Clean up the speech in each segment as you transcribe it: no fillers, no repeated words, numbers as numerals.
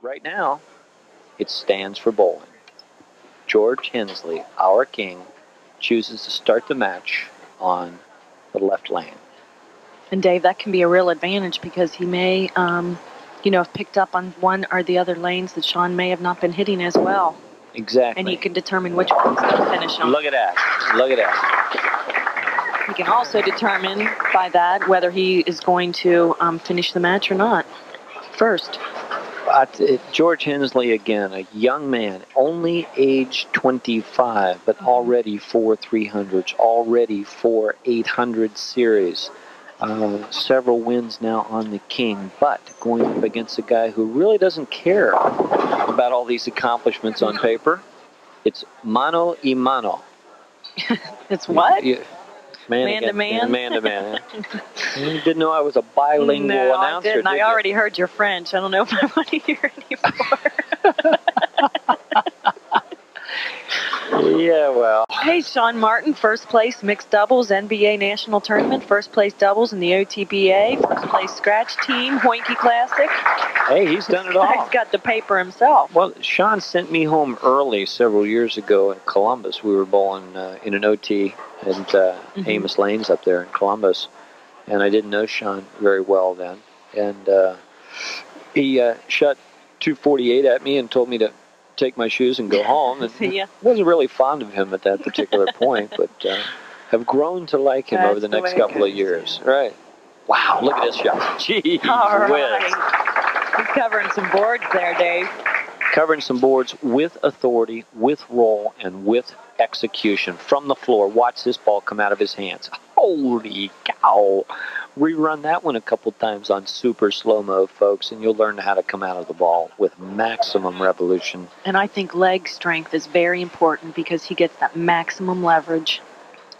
Right now, it stands for bowling. George Hensley, our king, chooses to start the match on the left lane. And Dave, that can be a real advantage because he may, have picked up on one or the other lanes that Sean may have not been hitting as well. Exactly. And he can determine which one's going to finish on. Look at that. Look at that. He can also determine by that whether he is going to finish the match or not first. George Hensley, again, a young man, only age 25, but already 4 300s, already 4 800 series. Several wins now on the king, but going up against a guy who really doesn't care about all these accomplishments on paper. It's mano y mano. It's what? Man to man? Man to man. You didn't know I was a bilingual announcer, I didn't. I already heard your French. I don't know if I want to hear anymore. Yeah, well. Hey, Sean Martin, first place mixed doubles NBA National Tournament, first place doubles in the OTBA, first place scratch team, Hoinky Classic. Hey, he's done it all. He's got the paper himself. Well, Sean sent me home early several years ago in Columbus. We were bowling in an OT at Amos Lanes up there in Columbus, and I didn't know Sean very well then. And he shot 248 at me and told me to take my shoes and go home. And yeah. Wasn't really fond of him at that particular point, but have grown to like him over the next couple of years. Right. Wow, look at this shot. Gee all whiz. Right. He's covering some boards there, Dave. Covering some boards with authority, with roll, and with execution from the floor. Watch this ball come out of his hands. Holy cow. Rerun that one a couple times on super slow-mo, folks, and you'll learn how to come out of the ball with maximum revolution. And I think leg strength is very important because he gets that maximum leverage.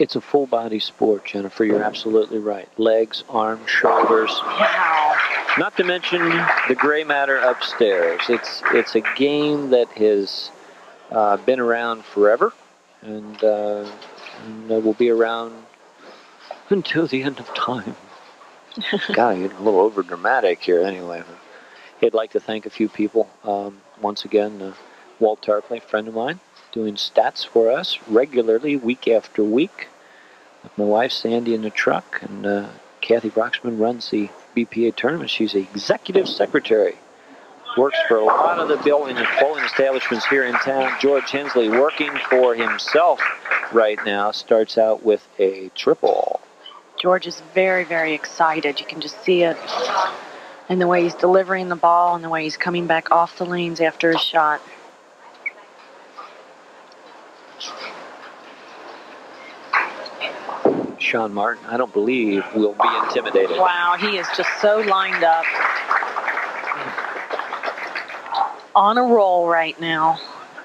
It's a full-body sport, Jennifer. You're absolutely right. Legs, arms, shoulders. Wow. Not to mention the gray matter upstairs. It's a game that has been around forever, and will be around until the end of time. God, you're a little over dramatic here. Anyway, I'd like to thank a few people. Once again, Walt Tarpley, friend of mine, doing stats for us regularly, week after week. With my wife, Sandy, in the truck, and Kathy Broxman runs the BPA tournament. She's the executive secretary. Works for a lot of the bowling establishments here in town. George Hensley, working for himself right now, starts out with a triple. George is very, very excited. You can just see it in the way he's delivering the ball and the way he's coming back off the lanes after his shot. Sean Martin, I don't believe, will be intimidated. Wow, he is just so lined up. On a roll right now.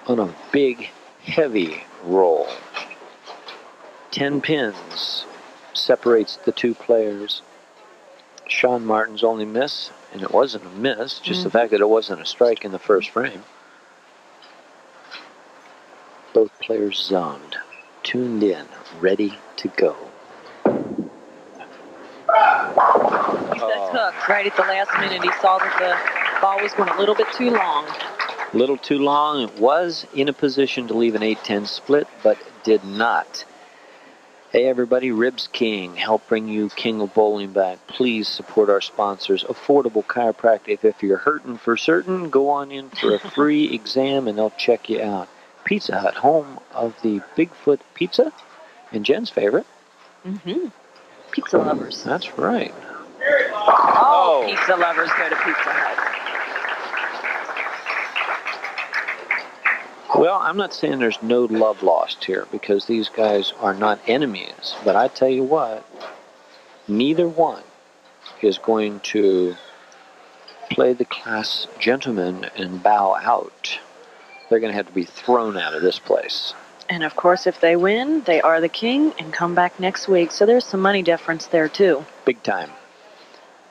On a big, heavy roll. 10 pins separates the two players. Sean Martin's only miss, and it wasn't a miss, just the fact that it wasn't a strike in the first frame. Both players zoned, tuned in, ready to go. He says hook right at the last minute. He saw that the ball was going a little bit too long. A little too long. It was in a position to leave an 8-10 split, but did not. Hey everybody, Ribs King, help bring you King of Bowling back. Please support our sponsors. Affordable Chiropractic. If you're hurting for certain, go on in for a free exam and they'll check you out. Pizza Hut, home of the Bigfoot Pizza, and Jen's favorite. Pizza lovers. That's right. Oh, pizza lovers go to Pizza Hut. Well, I'm not saying there's no love lost here because these guys are not enemies. But I tell you what, neither one is going to play the class gentleman and bow out. They're going to have to be thrown out of this place. And of course, if they win, they are the king and come back next week. So there's some money difference there, too. Big time.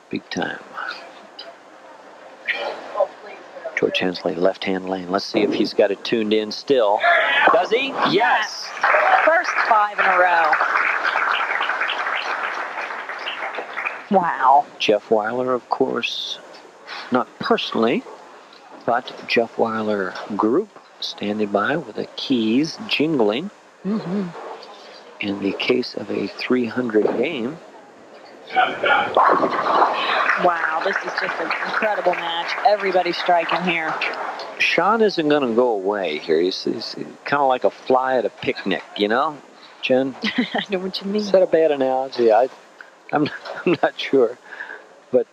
Big time. George Hensley, left-hand lane. Let's see if he's got it tuned in still. Does he? Yes. First 5 in a row. Wow. Jeff Weiler, of course, not personally, but Jeff Weiler group standing by with the keys jingling. Mm-hmm. In the case of a 300 game. Wow, this is just an incredible match. Everybody's striking here. Sean isn't going to go away here. He's kind of like a fly at a picnic, you know, Jen? I know what you mean. Is that a bad analogy? I'm not sure. But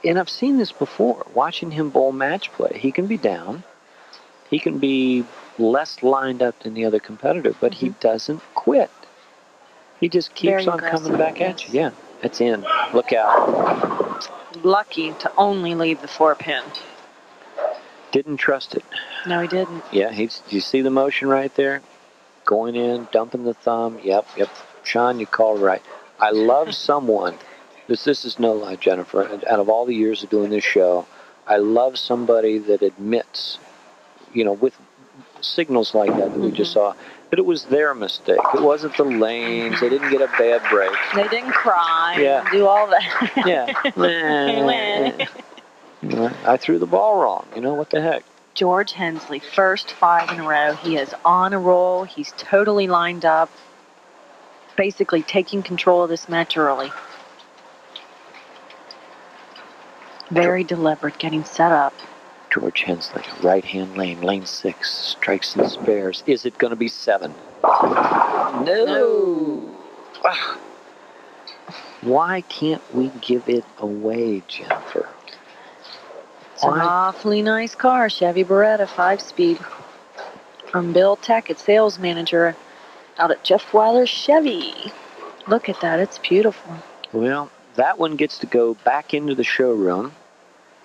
and I've seen this before, watching him bowl match play. He can be down. He can be less lined up than the other competitor, but he doesn't quit. He just keeps on coming back at you. Yeah, it's in. Look out. Lucky to only leave the 4-pin. Didn't trust it. No, he didn't. Yeah, you see the motion right there? Going in, dumping the thumb. Yep. Sean, you called right. I love someone. This is no lie, Jennifer. Out of all the years of doing this show, I love somebody that admits, you know, with signals like that we just saw, that it was their mistake. It wasn't the lanes. They didn't get a bad break. They didn't cry. Yeah. Do all that. Yeah. I threw the ball wrong. You know, what the heck? George Hensley, first 5 in a row. He is on a roll. He's totally lined up. Basically taking control of this match early. Very deliberate, getting set up. George Hensley, right-hand lane, lane 6, strikes and spares. Is it going to be 7? No. Why can't we give it away, Jennifer? It's an awfully nice car, Chevy Beretta 5-speed. From Bill Tackett, sales manager out at Jeff Weiler Chevy. Look at that, it's beautiful. Well, that one gets to go back into the showroom,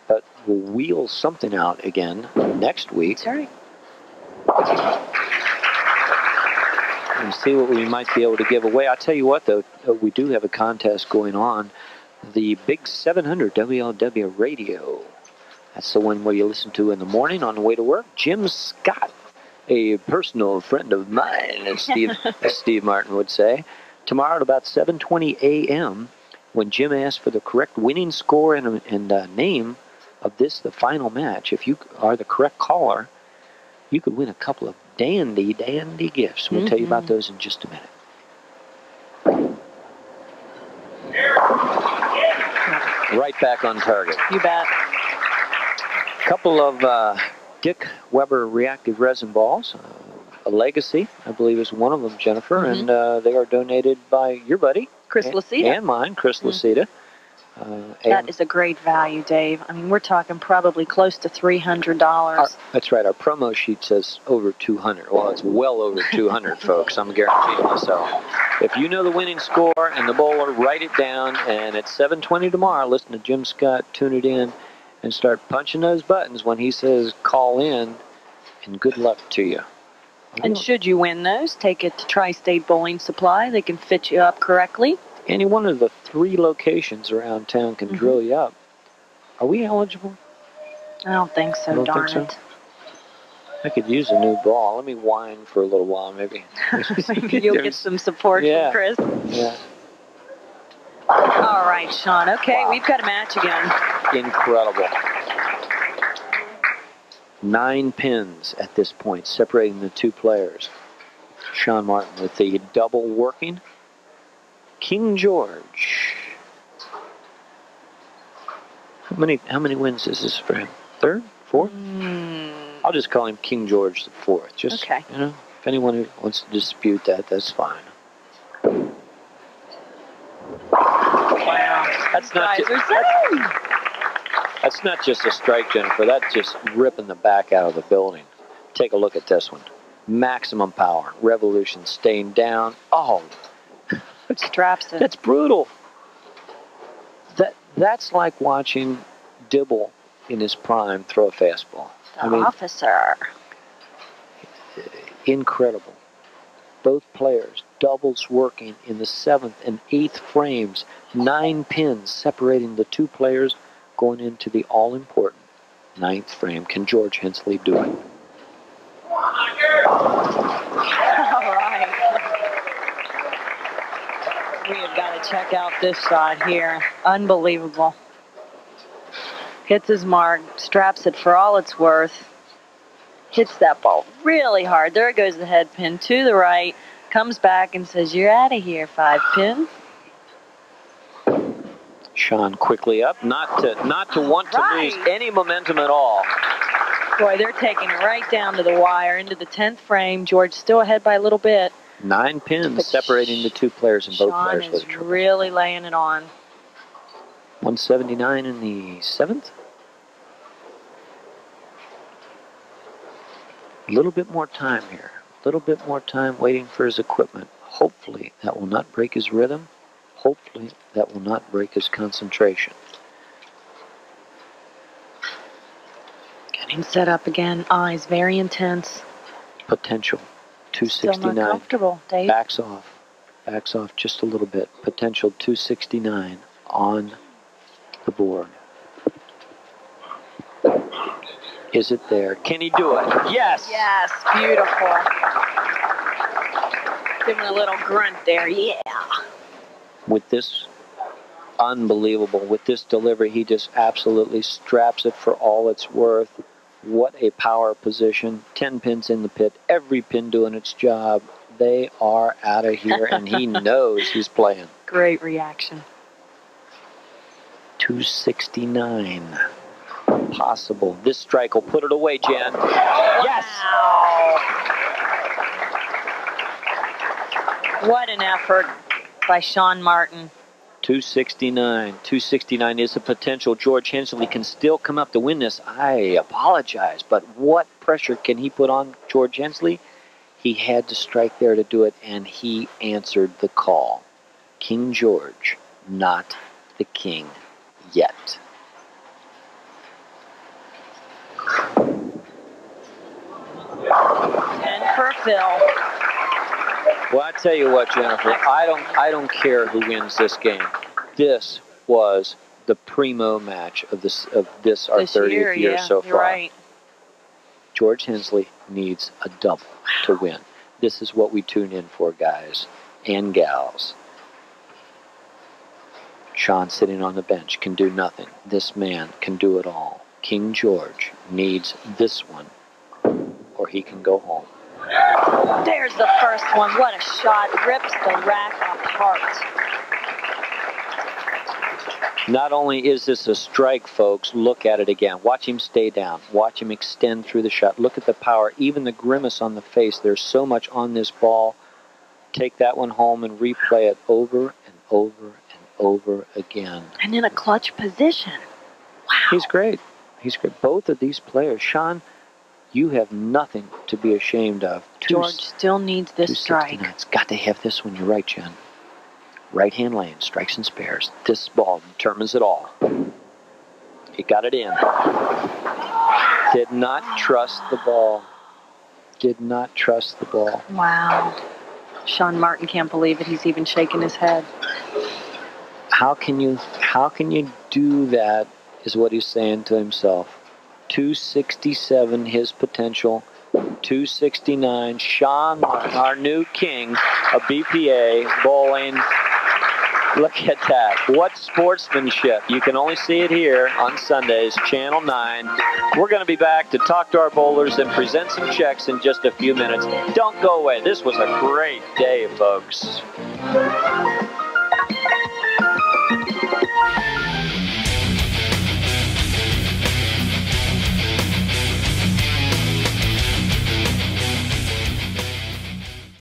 but we'll wheel something out again next week. That's right. And see what we might be able to give away. I'll tell you what, though, we do have a contest going on. The Big 700 WLW Radio. That's the one where you listen to in the morning on the way to work. Jim Scott, a personal friend of mine, as Steve Martin would say. Tomorrow at about 7:20 a.m., when Jim asks for the correct winning score and name of the final match, if you are the correct caller, you could win a couple of dandy gifts. We'll tell you about those in just a minute. Right back on target. You bet. Couple of Dick Weber reactive resin balls. A Legacy, I believe, is one of them, Jennifer, and they are donated by your buddy. Chris Lucida. And mine, Chris Lucida. That is a great value, Dave. I mean, we're talking probably close to $300. That's right. Our promo sheet says over 200. Well, it's well over 200, folks. I'm guaranteeing myself. If you know the winning score and the bowler, write it down. And at 7:20 tomorrow, listen to Jim Scott, tune it in, and start punching those buttons when he says call in. And good luck to you. And should you win those, take it to Tri-State Bowling Supply. They can fit you up correctly. Any one of the 3 locations around town can drill you up. Are we eligible? I don't think so, darn it. I could use a new ball. Let me whine for a little while, maybe. Maybe you'll get some support from Chris. Yeah. All right, Sean. Okay, we've got a match again. Incredible. 9 pins at this point, separating the 2 players. Sean Martin with the double working. King George. How many wins is this for him? 3rd? 4th? I'll just call him King George the 4th. Just, okay. You know, if anyone wants to dispute that, that's fine. Wow. That's not just a strike, Jennifer. That's just ripping the back out of the building. Take a look at this one. Maximum power. Revolution staying down. Oh, Drops it. That's brutal. That's like watching Dibble in his prime throw a fastball. Officer. Incredible. Both players, doubles working in the 7th and 8th frames. 9 pins separating the 2 players going into the all-important 9th frame. Can George Hensley do it? All right. We have got to check out this shot here. Unbelievable. Hits his mark, straps it for all it's worth. Hits that ball really hard. There goes the head pin to the right. Comes back and says, "You're out of here, 5-pin." Sean quickly up, not to want to lose any momentum at all. Boy, they're taking it right down to the wire, into the 10th frame. George still ahead by a little bit. 9 pins separating the two players, and both players with a triple. Really laying it on. 179 in the 7th. A little bit more time here. A little bit more time waiting for his equipment. Hopefully that will not break his rhythm. Hopefully that will not break his concentration. Getting set up again. Eyes very intense. Potential. 269. Still not comfortable, Dave. Backs off. Backs off just a little bit. Potential 269 on the board. Is it there? Can he do it? Yes! Yes, beautiful. Give him a little grunt there, yeah. With this, unbelievable. With this delivery, he just absolutely straps it for all it's worth. What a power position. 10 pins in the pit. Every pin doing its job. They are out of here, and he knows he's playing. Great reaction. 269. Possible. This strike will put it away, Jen. Wow. Yes! What an effort by Sean Martin. 269. 269 is a potential. George Hensley can still come up to win this. I apologize, but what pressure can he put on George Hensley? He had to strike there to do it, and he answered the call. King George, not the king yet. For Phil. Well, I tell you what, Jennifer, I don't care who wins this game. This was the primo match of this our 30th year so far. You're right. George Hensley needs a double to win. This is what we tune in for, guys and gals. Sean sitting on the bench can do nothing. This man can do it all. King George needs this one, or he can go home. There's the first one. What a shot. Rips the rack apart. Not only is this a strike, folks, look at it again. Watch him stay down. Watch him extend through the shot. Look at the power, even the grimace on the face. There's so much on this ball. Take that one home and replay it over and over and over again. And in a clutch position. Wow. He's great. He's great. Both of these players, Sean, you have nothing to be ashamed of. George still needs this strike. It's got to have this one. You're right, Jen. Right-hand lane, strikes and spares. This ball determines it all. He got it in. Did not trust the ball. Did not trust the ball. Wow. Sean Martin can't believe it. He's even shaking his head. How can you do that, is what he's saying to himself. 267, his potential. 269, Sean Martin, our new king of BPA bowling. Look at that. What sportsmanship. You can only see it here on Sundays, Channel 9. We're going to be back to talk to our bowlers and present some checks in just a few minutes. Don't go away. This was a great day, folks.